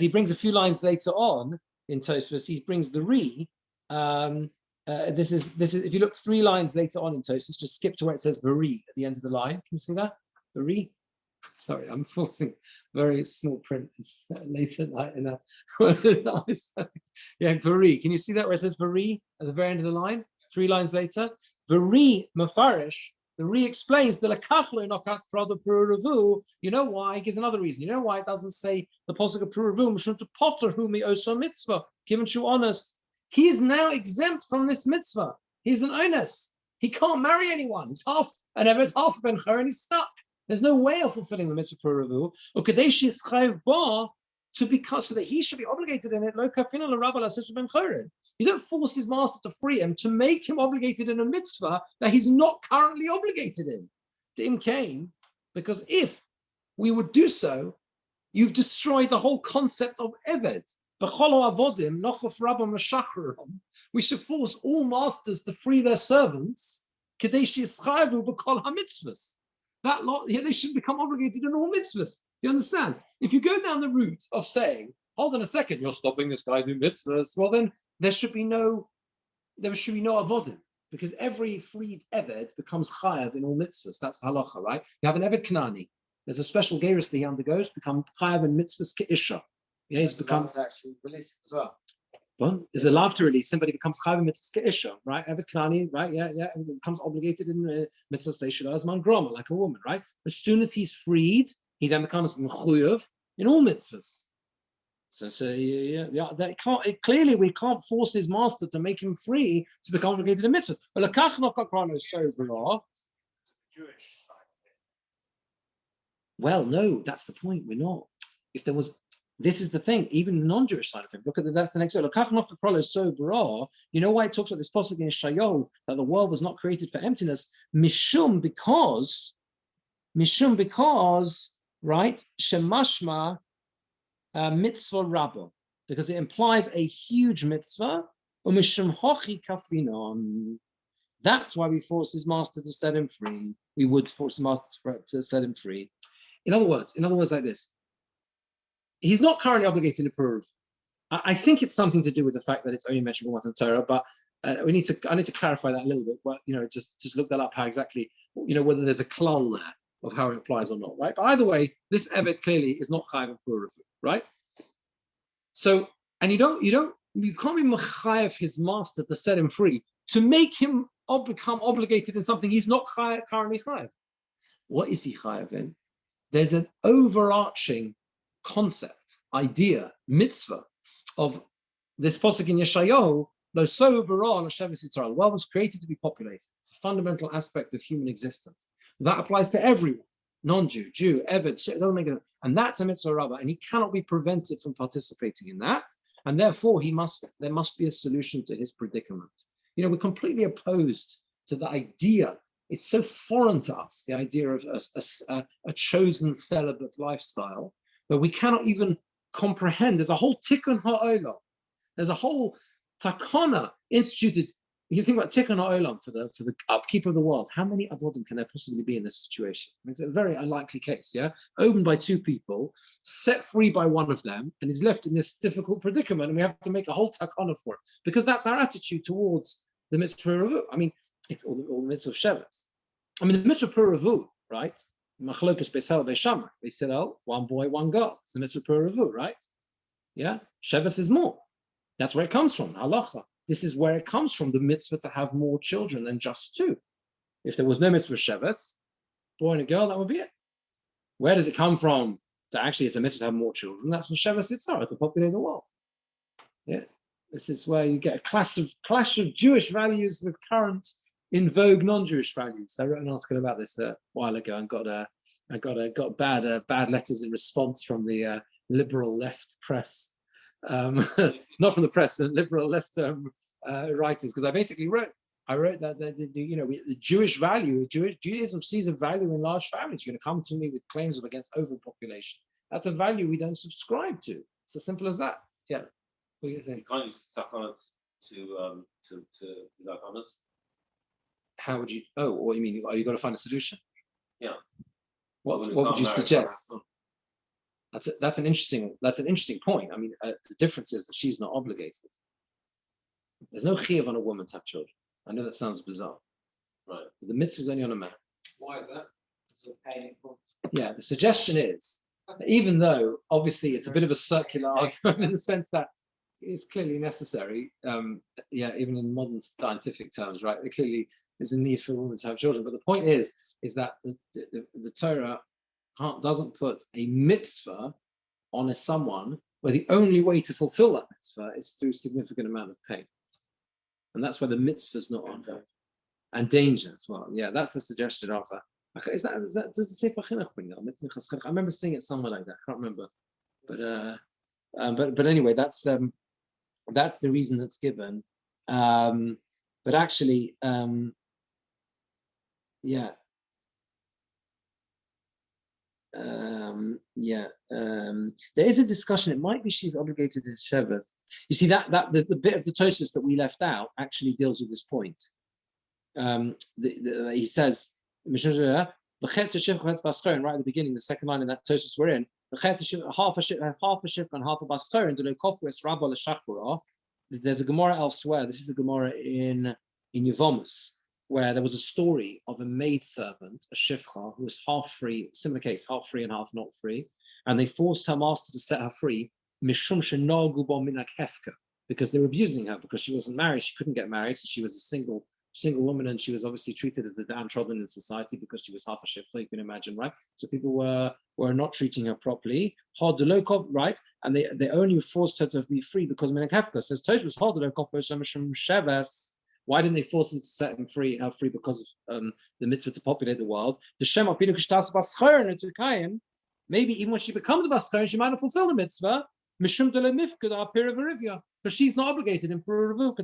brings a few lines later on in Tosfos. He brings the re. This is if you look 3 lines later on in Tosfos, just skip to where it says Veri at the end of the line. Can you see that? The re. Sorry, I'm forcing very small print. It's late at night. Veri. Can you see that where it says Veri at the very end of the line? 3 lines later. The re mafarish, the re explains the lekachlo nokat prada puravu. You know why? He gives another reason. You know why it doesn't say the posuk of puravu mishum to potter humi oso mitzvah. Given you honest, he is now exempt from this mitzvah. He's an onus. He can't marry anyone. He's half an eved, half ben chur, and he's stuck. There's no way of fulfilling the mitzvah puravu. Or kadeshi yischayv bar so that he should be obligated in it. Lo kafina l'rabba l'asusu ben churin. You don't force his master to free him to make him obligated in a mitzvah that he's not currently obligated in. Dim came because if we would do so, you've destroyed the whole concept of Eved. We should force all masters to free their servants. They should become obligated in all mitzvahs. Do you understand? If you go down the route of saying, hold on a second, you're stopping this guy doing mitzvahs, well then there should be no avodim, because every freed eved becomes chayav in all mitzvahs. That's halacha, right? You have an eved kanani. There's a special gerus that he undergoes, become chayav in mitzvahs ke'isha. Yeah, he's becomes actually released as well. Well, there's a laughter release. Somebody becomes chayav in mitzvahs ke'isha, right? Eved kanani, right? Yeah. Becomes obligated in mitzvahs seishula as man groma, like a woman, right? As soon as he's freed, he then becomes mechuyev in all mitzvahs. So that can't. Clearly, we can't force his master to make him free to become obligated in mitzvahs. But Jewish side. Well, no, that's the point. We're not. If there was, this is the thing. Even the non-Jewish side of it. Look at that's the next one. You know why it talks about this possibly in Shayo that the world was not created for emptiness? Mishum because, right? Shemashma. Mitzvah rabba, because it implies a huge mitzvah. That's why we force his master to set him free. We would force the master to set him free. In other words, like this. He's not currently obligated to prove. I think it's something to do with the fact that it's only mentioned once in Torah, but I need to clarify that a little bit. But just look that up how exactly, whether there's a klal there of how it applies or not, right? But either way, this eved clearly is not chayav and puravu, right? So, and you can't be mechayev his master to set him free to make him become obligated in something he's not currently chayav. What is he chayav in? There's an overarching concept, idea, mitzvah of this posuk in Yeshayahu. The world was created to be populated. It's a fundamental aspect of human existence. That applies to everyone, non-Jew, Jew, Eved, it doesn't make it. And that's a mitzvah rabbah, and he cannot be prevented from participating in that. and therefore there must be a solution to his predicament. We're completely opposed to the idea. It's so foreign to us, the idea of a chosen celibate lifestyle, that we cannot even comprehend. There's a whole tikkun ha'olam. There's a whole takana instituted. You think about tikkun ha'olam for the upkeep of the world. How many avodim can there possibly be in this situation? It's a very unlikely case, yeah? Opened by two people, set free by one of them, and is left in this difficult predicament, and we have to make a whole takana for it. Because that's our attitude towards the mitzvah revu. It's all the mitzvah of Shevis. The mitzvah revu, right? Machlokas Beisel Beishamar. Beisel, one boy, one girl. It's the mitzvah revu, right? Yeah? Shevis is more. That's where it comes from, halacha. This is where it comes from, the mitzvah to have more children than just two. If there was no mitzvah Shevis, boy and a girl, that would be it. Where does it come from? Actually, it's a mitzvah to have more children. That's from Shevis Yitzhak, to populate the world. Yeah. This is where you get a clash of Jewish values with current in vogue non-Jewish values. I wrote an article about this a while ago and got bad letters in response from the liberal left press, not from the press, the liberal left writers, because I basically wrote that the Jewish value, Judaism sees a value in large families. You're going to come to me with claims against overpopulation. That's a value we don't subscribe to. It's as simple as that. Yeah. What do you think? You can't just stuck on it to like honest. How would you? Oh, what do you mean? You got to find a solution? Yeah. What would you suggest? That's an interesting point. The difference is that she's not obligated. There's no chiyuv on a woman to have children. I know that sounds bizarre, right? But the mitzvah is only on a man. Why is that? Yeah, the suggestion is that even though obviously it's a bit of a circular argument in the sense that it's clearly necessary, even in modern scientific terms, right? There clearly is a need for a woman to have children. But the point is that the Torah doesn't put a mitzvah on someone where the only way to fulfill that mitzvah is through a significant amount of pain. And that's where the mitzvah is not on her. And danger as well. Yeah, that's the suggestion after. Okay, does the Sefer Chinuch bring that? I remember seeing it somewhere like that. I can't remember. But anyway, that's the reason that's given. But actually, there is a discussion. It might be she's obligated to Shevis. You see that the bit of the Toras that we left out actually deals with this point. He says, right at the beginning, the second line in that Toras we're in, half a shif and half a bascher, and there's a Gemora elsewhere. This is a Gemora in Yevamos, where there was a story of a maidservant, a shifcha, who was half free, similar case, half free and half not free, and they forced her master to set her free, mishum shenagu bo min hakefka, because they were abusing her, because she wasn't married, she couldn't get married, so she was a single woman, and she was obviously treated as the downtrodden in society because she was half a shifcha, you can imagine, right? So people were not treating her properly, right? And they only forced her to be free because min hakefka. Says Tosh was sheves. Why didn't they force him to set him free because of the mitzvah to populate the world? The Shem of to Chaim, maybe even when she becomes a bascher, she might not fulfill the mitzvah. Because she's not obligated in Puravu.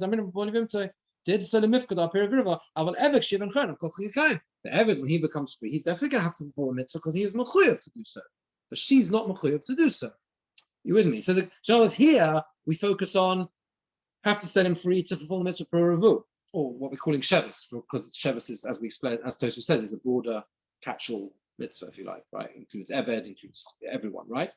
The Eved, when he becomes free, he's definitely going to have to fulfill a mitzvah because he is mechuyev to do so. But she's not mechuyev to do so. You with me? So here we focus on have to set him free to fulfill the mitzvah Puravu, or what we're calling Shevis, because Shevis is, as we explained, as Tosh says, is a broader catch-all mitzvah, if you like, right? It includes Eved, includes everyone, right?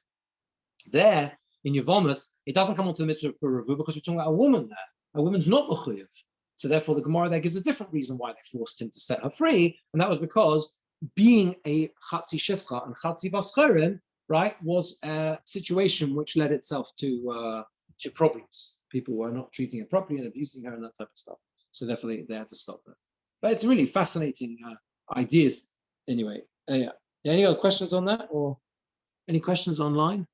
There, in Yevamos, it doesn't come onto the mitzvah Puravu because we're talking about a woman there. A woman's not mechuyev. So therefore, the Gemara there gives a different reason why they forced him to set her free, and that was because being a chatzi shifcha and chatzi baschorin, right, was a situation which led itself to problems. People were not treating her properly and abusing her and that type of stuff. So therefore, they had to stop that. But it's really fascinating ideas. Anyway, any other questions on that, or any questions online?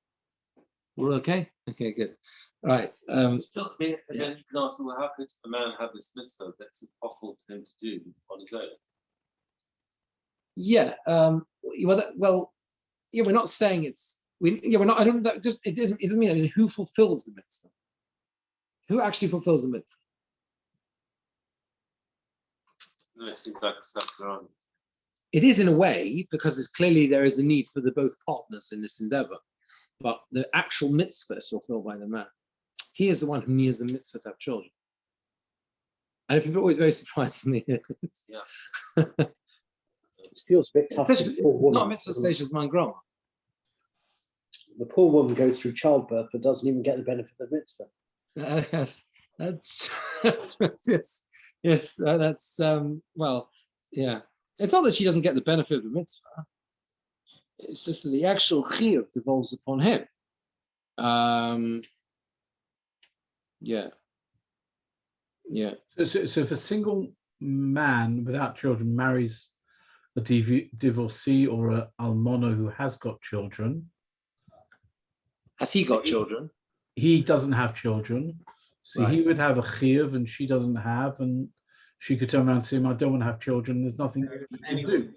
We're okay. Okay, good. Right. Still, then you can ask, well, how could a man have this mitzvah that's impossible for him to do on his own? Yeah. We're not saying it's. We're not. I don't. It doesn't mean that it's who fulfills the mitzvah. Who actually fulfills the mitzvah? No, it seems like stuff wrong. It is in a way, because it's clearly there is a need for the both partners in this endeavor. But the actual mitzvah is fulfilled by the man. He is the one who needs the mitzvah to have children. And people are always very surprised when they hear it. Yeah. It feels a bit tough for the poor woman. Not mitzvah stages man groma. The poor woman goes through childbirth but doesn't even get the benefit of the mitzvah. Yes, yes, that's well, yeah. It's not that she doesn't get the benefit of the mitzvah. It's just that the actual chiyuv devolves upon him. Yeah. So if a single man without children marries a divorcee or a almana who has got children, Has he got children? he doesn't have children, so he would have a chiyuv and she doesn't have, and she could turn around and say, I don't want to have children, there's nothing you can do.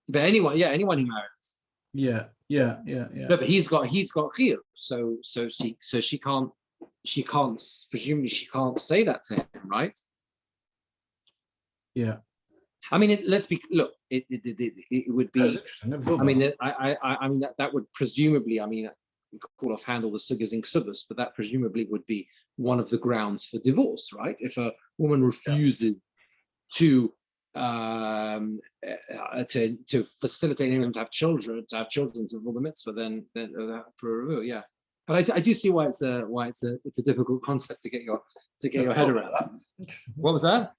But anyone he marries. Yeah. No, but he's got chiyuv, so she can't presumably she can't say that to him, right? Yeah. I mean, it would be. I mean, that would presumably. I mean, we call off handle the sugas in ksubas, but that presumably would be one of the grounds for divorce, right? If a woman refuses to facilitate him to have children, to fulfill the mitzvah, then yeah. But I do see why it's a difficult concept to get your head around. What was that?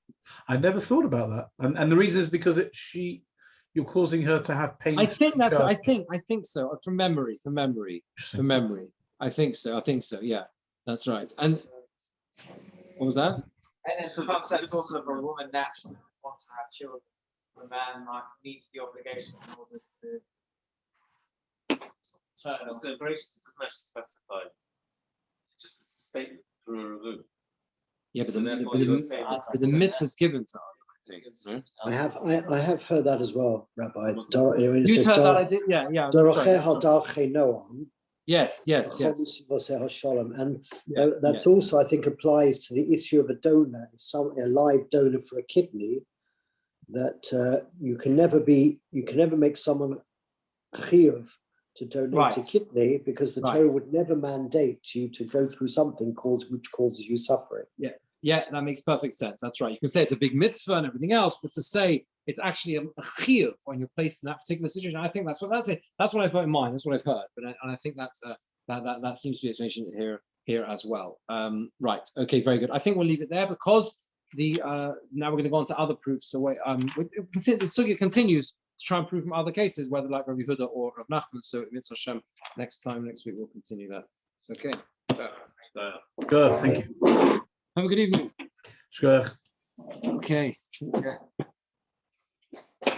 I never thought about that, and the reason is because you're causing her to have pain. I think so. From memory. I think so. Yeah, that's right. And what was that? And there's the concept also of a woman naturally wants to have children. A man needs the obligation in order to turn. So grace doesn't actually specify. It's just a statement for a review. Yeah, but So therefore you're saying the mitzvah is given to her. I think. No? I have heard that as well, Rabbi. You heard that? I did. Yeah. Sorry. Yes. And that's also, I think, applies to the issue of a donor, a live donor for a kidney. That you can never make someone chiyuv to donate a kidney, because the Torah would never mandate you to go through something which causes you suffering. Yeah, that makes perfect sense. That's right. You can say it's a big mitzvah and everything else, but to say it's actually a chiyuv when you're placed in that particular situation, I think that's what I've heard in mind. That's what I've heard, and I think that seems to be explanation here as well. Right. Okay. Very good. I think we'll leave it there because now we're going to go on to other proofs. So the sugya continues to try and prove from other cases, whether like Rabbi Huda or Rav Nachman. So Mitzvah Hashem, next week we'll continue that. Okay. Good. Thank you. Have a good evening. Sure. Okay.